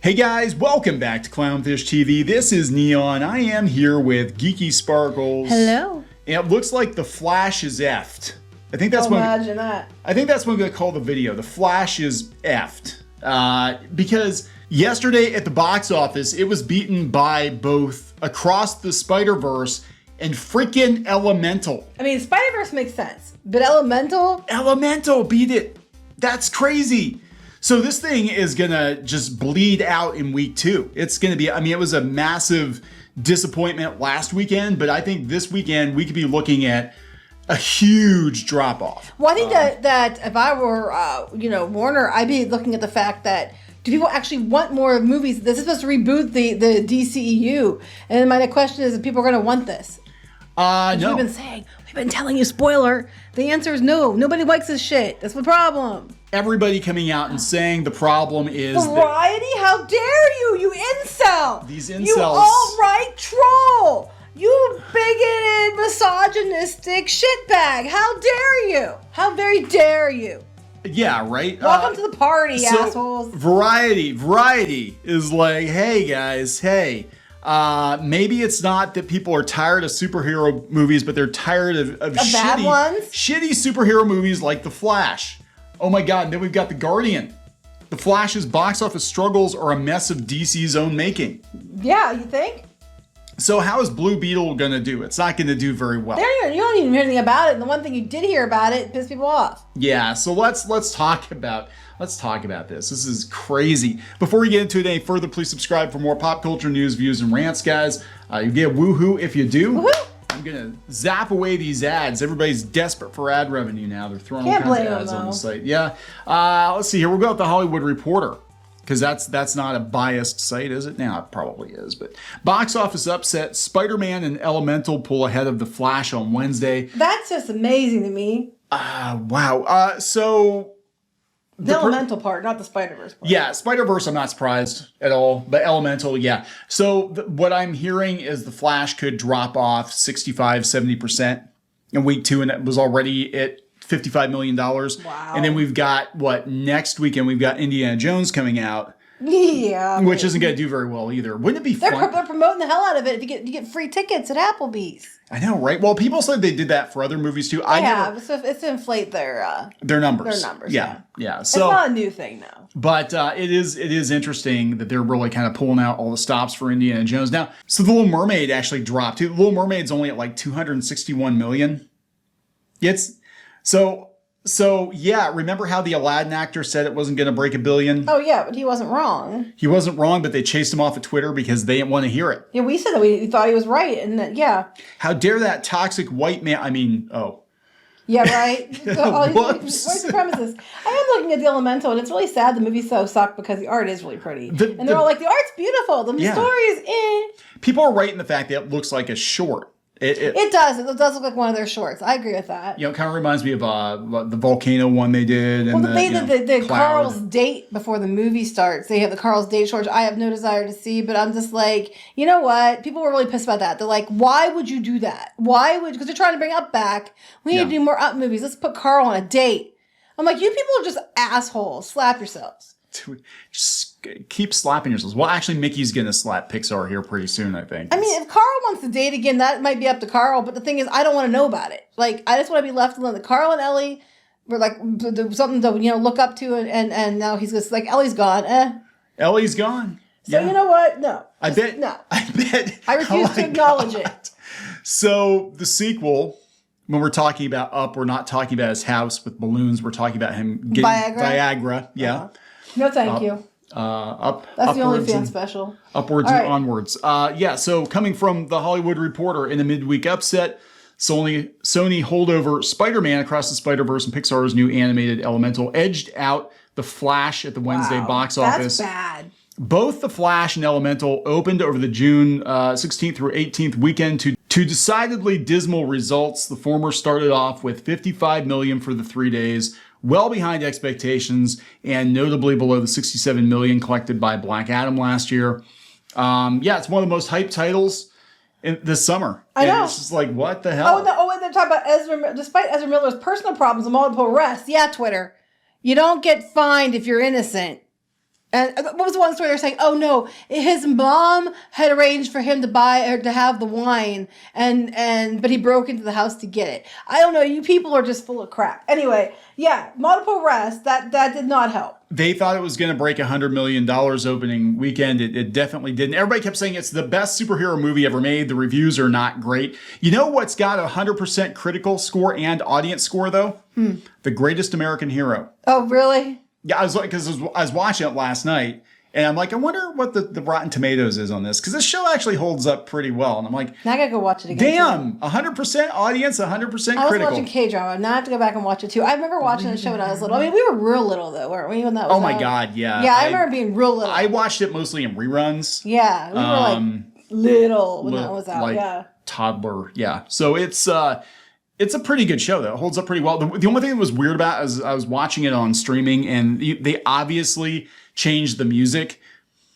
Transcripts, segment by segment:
Hey guys, welcome back to Clownfish TV. This is Neon. I am here with Geeky Sparkles. Hello. And it looks like the Flash is effed. I think that's imagine that. I think that's what I'm going to call the video. The Flash is effed. Because yesterday at the box office, it was beaten by both Across the Spider-Verse and freaking Elemental. I mean, Spider-Verse makes sense, but Elemental beat it. That's crazy. So this thing is gonna just bleed out in week 2. It's gonna be, I mean, it was a massive disappointment last weekend, but I think this weekend we could be looking at a huge drop off. Well, I think that if I were, Warner, I'd be looking at the fact that do people actually want more movies? This is supposed to reboot the DCEU, and my question is, if people are going to want this? No. We've been telling you, spoiler. The answer is no. Nobody likes this shit. That's the problem. Everybody coming out and saying the problem is Variety? How dare you, you incel! These incels. You alt-right troll! You bigoted, misogynistic shitbag! How dare you? How very dare you? Yeah, right? Welcome to the party, assholes. Variety is like, hey guys, hey. Maybe it's not that people are tired of superhero movies, but they're tired of bad ones? Shitty superhero movies like The Flash. Oh my God, and then we've got The Guardian. The Flash's box office struggles are a mess of DC's own making. Yeah, you think? So how is Blue Beetle gonna do? It's not gonna do very well. You don't even hear anything about it, and the one thing you did hear about it pissed people off. Yeah, so let's talk about this. This is crazy. Before we get into it any further, please subscribe for more pop culture news, views, and rants, guys. You get woohoo if you do. Woohoo! I'm gonna zap away these ads. Everybody's desperate for ad revenue now. They're throwing all Can't kinds of blame ads them, on the though. site. Yeah. Let's see here. We'll go with the Hollywood Reporter, because that's not a biased site, is it? Now it probably is. But box office upset: Spider-Man and Elemental pull ahead of The Flash on Wednesday. That's just amazing to me. Wow. So. The Elemental part, not the Spider-Verse part. Yeah, Spider-Verse, I'm not surprised at all. But Elemental, yeah. So what I'm hearing is The Flash could drop off 65, 70% in week 2, and it was already at $55 million. Wow. And then we've got, next weekend we've got Indiana Jones coming out. Yeah. Which isn't going to do very well either. Wouldn't it be fun? They're promoting the hell out of it. If you get free tickets at Applebee's. I know, right? Well, people said they did that for other movies too. It's to inflate their numbers. Their numbers. Yeah. So it's not a new thing now. But it is interesting that they're really kind of pulling out all the stops for Indiana Jones now. So The Little Mermaid actually dropped too. The Little Mermaid's only at like 261 million. So yeah, remember how the Aladdin actor said it wasn't going to break $1 billion? Oh yeah, but he wasn't wrong. He wasn't wrong, but they chased him off of Twitter because they didn't want to hear it. Yeah, we said that we thought he was right, and that How dare that toxic white man? Yeah, right. White Whoops. supremacists. I am looking at the Elemental, and it's really sad the movie so sucked because the art is really pretty, and they're all like, the art's beautiful, the story is People are right in the fact that it looks like a short. It does. It does look like one of their shorts. I agree with that. It kind of reminds me of the volcano one they did. And the Carl's date before the movie starts. They have the Carl's date shorts. I have no desire to see, but I'm just like, you know what? People were really pissed about that. They're like, why would you do that? Because they're trying to bring Up back. We need to do more Up movies. Let's put Carl on a date. I'm like, you people are just assholes. Slap yourselves. Just keep slapping yourselves. Well, actually, Mickey's going to slap Pixar here pretty soon, I think. I mean, if Carl wants to date again, that might be up to Carl. But the thing is, I don't want to know about it. Like, I just want to be left alone. Carl and Ellie were like something to look up to, and now he's just like, Ellie's gone. Ellie's gone. So you know what? No. I bet. I refuse to acknowledge it. So the sequel. When we're talking about Up, we're not talking about his house with balloons. We're talking about him getting Viagra. Yeah. Uh-huh. No, thank you. That's the only fan special. Upwards and onwards. So coming from the Hollywood Reporter in a midweek upset, Sony holdover Spider-Man Across the Spider-Verse and Pixar's new animated Elemental edged out The Flash at the Wednesday box office. That's bad. Both The Flash and Elemental opened over the June 16th through 18th weekend to decidedly dismal results. The former started off with $55 million for the 3 days, well behind expectations, and notably below the $67 million collected by Black Adam last year. It's one of the most hyped titles this summer. I know. It's just like, what the hell? And they're talking about Ezra. Despite Ezra Miller's personal problems and multiple arrests, Twitter, you don't get fined if you're innocent. And what was the one story they were saying? Oh no, his mom had arranged for him to buy or to have the wine, but he broke into the house to get it. I don't know. You people are just full of crap. Anyway, yeah, multiple arrests. That did not help. They thought it was going to break $100 million opening weekend. It definitely didn't. Everybody kept saying it's the best superhero movie ever made. The reviews are not great. You know what's got a 100% critical score and audience score though? The Greatest American Hero. Oh really? Yeah, I was watching it last night, and I'm like, I wonder what the Rotten Tomatoes is on this, because this show actually holds up pretty well. And I'm like, now I gotta go watch it again. Damn, 100% audience, 100% critical. I was watching K-drama. Now I have to go back and watch it too. I remember watching the show when I was little. I mean, we were real little though, weren't we? When that was Oh my out? God, yeah. Yeah, I remember being real little. I watched it mostly in reruns. Yeah, we were like little when that was out. Like yeah, toddler. Yeah, so it's a pretty good show, though. It holds up pretty well. The only thing that was weird about it is I was watching it on streaming, and they obviously changed the music.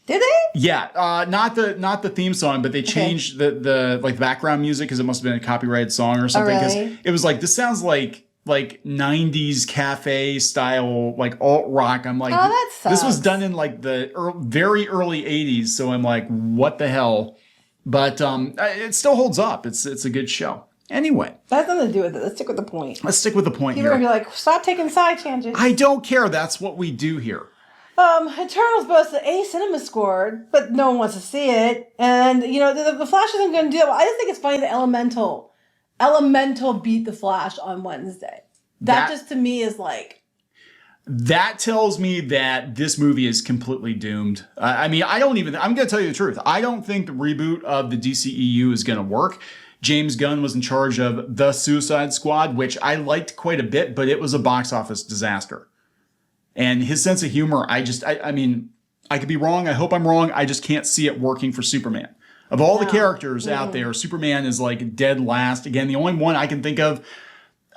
Did they? Yeah, not the theme song, but they changed the like background music because it must have been a copyrighted song or something. Because it was like, this sounds like 90s cafe style, like alt rock. I'm like, oh, that sucks. This was done in like the very early 80s. So I'm like, what the hell? But it still holds up. It's a good show. Anyway. That has nothing to do with it. Let's stick with the point. Let's stick with the point People here. are going to be like, stop taking side tangents. I don't care. That's what we do here. Eternals boasted A cinema score, but no one wants to see it. And, you know, the Flash isn't going to do it. I just think it's funny that Elemental beat the Flash on Wednesday. That just to me is like... That tells me that this movie is completely doomed. I mean, I'm going to tell you the truth. I don't think the reboot of the DCEU is going to work. James Gunn was in charge of The Suicide Squad, which I liked quite a bit, but it was a box office disaster. And his sense of humor, I mean, I could be wrong. I hope I'm wrong. I just can't see it working for Superman. Of all the characters out there, Superman is like dead last. Again, the only one I can think of,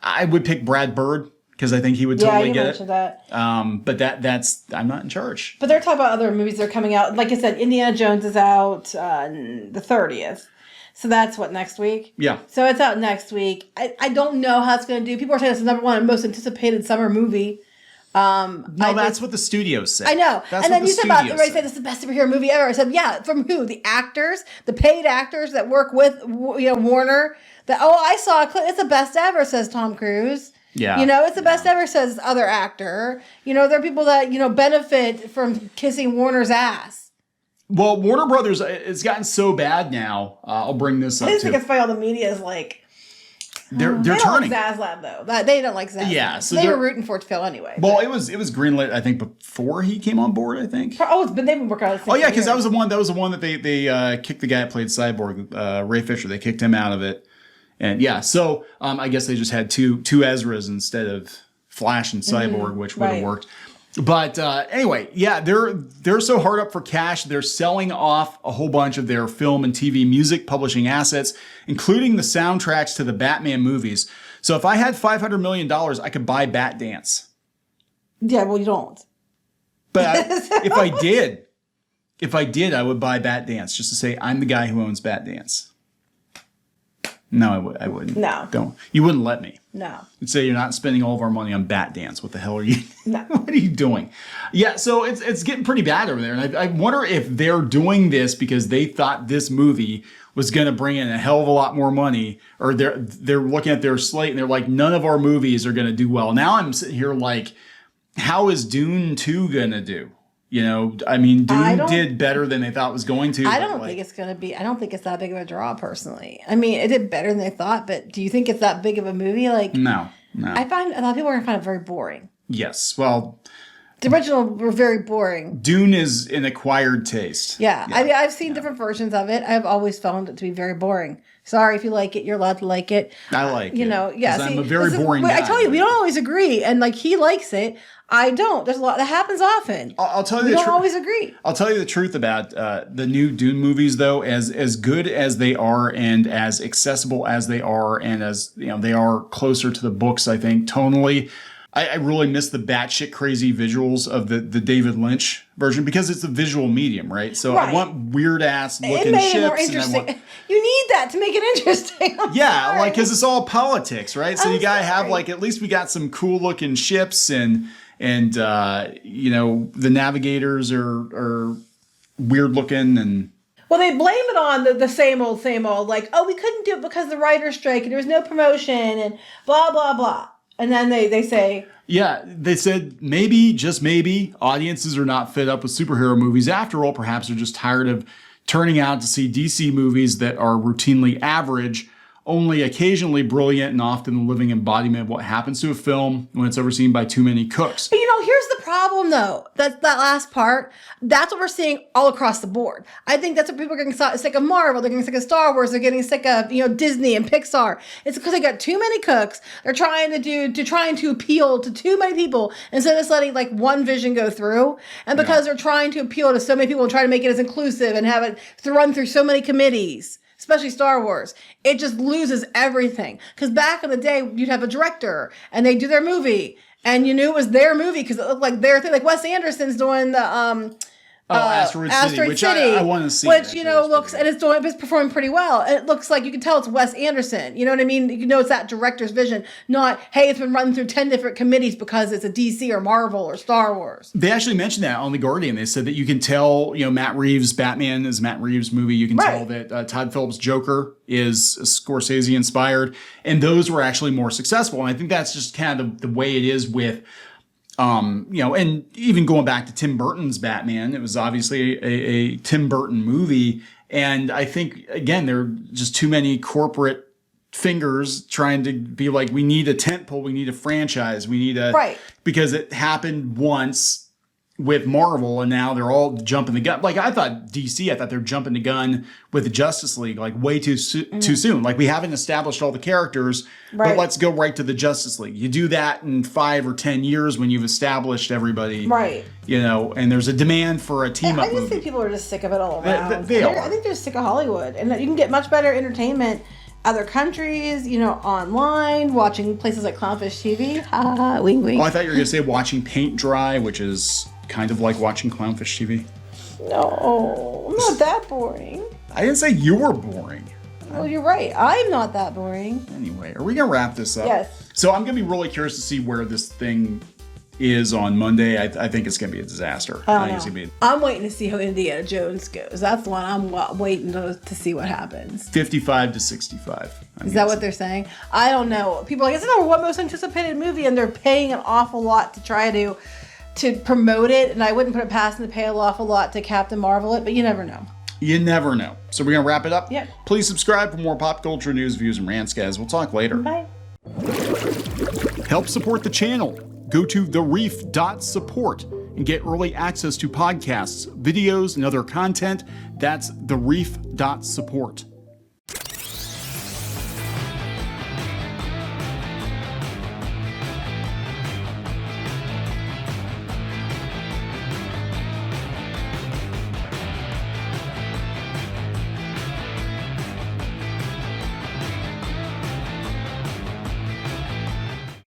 I would pick Brad Bird, because I think he would totally get it. That. But that's I'm not in charge. But they're talking about other movies that are coming out. Like I said, Indiana Jones is out the 30th. So that's what, next week? Yeah. So it's out next week. I don't know how it's going to do. People are saying it's the #1 most anticipated summer movie. That's what the studios say. I know. That's and then you said about, everybody said this is the best superhero movie ever. I said, yeah, from who? The actors, the paid actors that work with, Warner. I saw a clip. It's the best ever, says Tom Cruise. Yeah. It's the best ever, says other actor. There are people that, benefit from kissing Warner's ass. Well, Warner Brothers, it's gotten so bad now. I'll bring this up, I just think it's funny. All the media is like... They're they don't turning. like Zaslav, though. They don't like Zaslav. Yeah. So they were rooting for it to fail anyway. Well, but. it was greenlit, I think, before he came on board, I think. They've been working on it. Oh, yeah, because that was the one that they kicked the guy that played Cyborg, Ray Fisher. They kicked him out of it. And yeah, so I guess they just had two Ezras instead of Flash and Cyborg, which would have worked. But anyway, yeah, they're so hard up for cash. They're selling off a whole bunch of their film and TV music publishing assets, including the soundtracks to the Batman movies. So if I had $500 million, I could buy Bat Dance. Yeah, well, you don't. But if I did, I would buy Bat Dance just to say I'm the guy who owns Bat Dance. No, I wouldn't. No. Don't. You wouldn't let me. No. You'd say you're not spending all of our money on Bat Dance. What the hell are you? No. What are you doing? Yeah, so it's getting pretty bad over there. And I wonder if they're doing this because they thought this movie was going to bring in a hell of a lot more money, or they're looking at their slate and they're like, none of our movies are going to do well. Now I'm sitting here like, how is Dune 2 going to do? Dune did better than they thought it was going to. I don't think it's going to be. I don't think it's that big of a draw, personally. I mean, it did better than they thought, but do you think it's that big of a movie? Like, no. I find a lot of people are going to find it very boring. Yes, well, the original were very boring. Dune is an acquired taste. Yeah. I mean, I've seen different versions of it. I've always found it to be very boring. Sorry if you like it. You're allowed to like it. I like it. Yeah. I'm a very boring guy. I tell you, we don't always agree. And like, he likes it. I don't. There's a lot that happens often. I'll tell you we the don't truth. always agree. I'll tell you the truth about the new Dune movies, though. As good as they are, and as accessible as they are, and as they are closer to the books, I think tonally. I really miss the batshit crazy visuals of the David Lynch version because it's a visual medium, right? So I want weird ass looking ships. It more interesting. You need that to make it interesting. Because it's all politics, right? So you gotta have at least we got some cool looking ships and And, the navigators are weird looking and... Well, they blame it on the same old, like, oh, we couldn't do it because of the writer's strike and there was no promotion and blah, blah, blah. And then they say... Yeah, they said maybe, just maybe, audiences are not fed up with superhero movies. After all, perhaps they're just tired of turning out to see DC movies that are routinely average, only occasionally brilliant, and often the living embodiment of what happens to a film when it's overseen by too many cooks. But here's the problem, though. That last part, that's what we're seeing all across the board. I think that's what people are getting sick of Marvel. They're getting sick of Star Wars. They're getting sick of, Disney and Pixar. It's because they got too many cooks. They're trying to appeal to too many people instead of just letting like one vision go through. And because they're trying to appeal to so many people and try to make it as inclusive and have it run through so many committees, especially Star Wars, it just loses everything. Because back in the day, you'd have a director and they do their movie and you knew it was their movie because it looked like their thing. Like Wes Anderson's doing the Asteroid City, which I want to see. Which, looks, and it's performing pretty well. And it looks like you can tell it's Wes Anderson. You know what I mean? You know it's that director's vision, not, hey, it's been run through 10 different committees because it's a DC or Marvel or Star Wars. They actually mentioned that on The Guardian. They said that you can tell, Matt Reeves' Batman is Matt Reeves' movie. You can tell that Todd Phillips' Joker is Scorsese inspired. And those were actually more successful. And I think that's just kind of the way it is with... and even going back to Tim Burton's Batman, it was obviously a Tim Burton movie. And I think, again, there are just too many corporate fingers trying to be like, we need a tentpole, we need a franchise, we need a... Right. Because it happened once with Marvel, and now they're all jumping the gun. Like, I thought they're jumping the gun with the Justice League, like, way too soon. Like, we haven't established all the characters, but let's go right to the Justice League. You do that in 5 or 10 years when you've established everybody. Right. And there's a demand for a team-up movie. I just think people are just sick of it all around. They are. I think they're sick of Hollywood. And you can get much better entertainment other countries, online, watching places like Clownfish TV. Ha ha, wink, wink. Oh, I thought you were going to say watching paint dry, which is... kind of like watching Clownfish TV. No, I'm not that boring. I didn't say you were boring. Well, you're right. I'm not that boring. Anyway, are we going to wrap this up? Yes. So I'm going to be really curious to see where this thing is on Monday. I think it's going to be a disaster. I'm waiting to see how Indiana Jones goes. That's the one I'm waiting to see what happens. 55 to 65. Is that what they're saying? I don't know. People are like, it's our one most anticipated movie, and they're paying an awful lot to try to promote it, and I wouldn't put it past them to pay an awful lot to Captain Marvel it, but you never know. You never know. So we're going to wrap it up? Yeah. Please subscribe for more pop culture news, views, and rants, guys. We'll talk later. Bye. Help support the channel. Go to thereef.support and get early access to podcasts, videos, and other content. That's thereef.support.